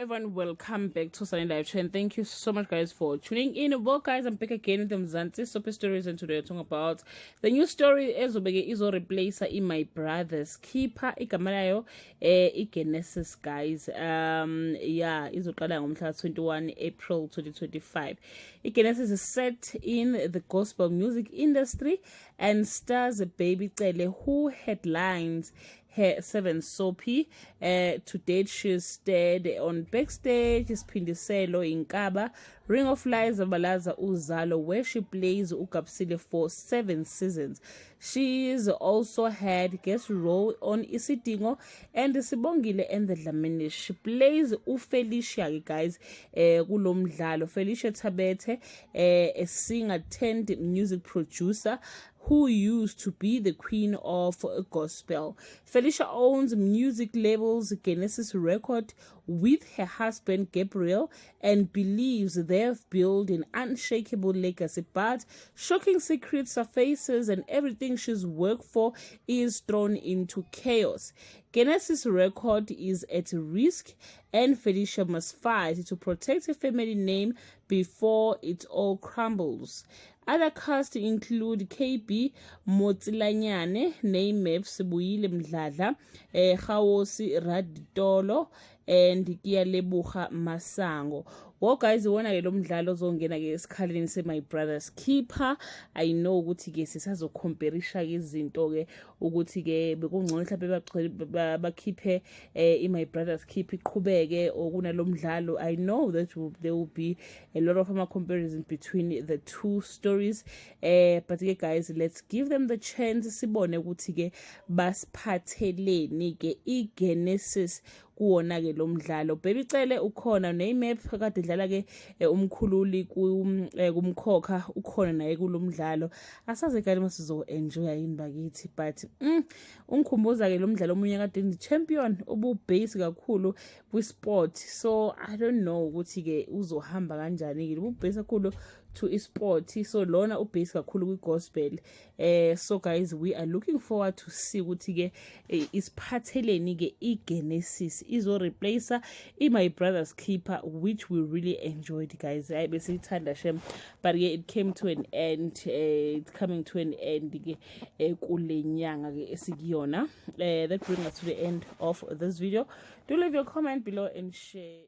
everyone, welcome back to Sunny Live Chat. Thank you so much guys for tuning in. Well guys, I'm back again with the Mzansi Super Stories, and today we're talking about the new story ezobeke izo replacer in My Brother's Keeper igama layo iGenesis guys. Yeah, izoqala ngomhla 21 April 2025. iGenesis is set in the gospel music industry and stars Babicele, who headlines her 7 soapy. To date, she's starred on Backstage, Sphindiselo, Inkaba, Ring of Lies, Abalaza Uzalo, where she plays Ukapsile for 7 seasons. She's also had guest role on Isidingo and Sibongile and the Dlamini. She plays Felicia guys kulomdlalo. Felicia Tabete, a singer turned music producer who used to be the queen of gospel. Felicia owns music labels Genesis Record with her husband Gabriel and believes they've built an unshakable legacy, but shocking secrets surfaces and everything she's worked for is thrown into chaos. Genesis Record is at risk and Felicia must fight to protect her family name before it all crumbles. Other cast include KB Motsilanyane, Naimep Sibuyile Mdladla, Khaosi Raditolo, and Kiyalebucha Masango. Well guys, wona ke lo mdlalo ozongena ke esikhaleni se My Brother's Keeper. I know ukuthi ke sisazocomparisha ke izinto ke ukuthi ke bekungcono mhlawumbe bakhiphe My Brother's Keeper iqhubeke okuna lo mdlalo. I know that there will be a lot of comparison between the two stories, but ke guys, let's give them the chance sibone ukuthi ke basiphatheleni ke iGenesis kuwona ke lo mdlalo. Babicele ukhona, Naimep kade dlala ke umkhululi kumkhokha ukhona naye kulo mdlalo. Asaze kade masizo enjoy yini bakithi, but ungikhumbuza ke lo mdlalo omunye kade ndi champion obu base kakhulu kwi sport, so I don't know ukuthi ke uzohamba kanjani ke ubu base kakhulu to esport, so lona ubase kakhulu kwi gospel. So guys, we are looking forward to see ukuthi ke isiphatheleni ke iGenesis izo replacer My Brother's Keeper, which we really enjoyed guys. I besithanda shem, but it came to an end. It's coming to an end ke kule nyanga ke esikuyona. That brings us to the end of this video. Do leave your comment below and share.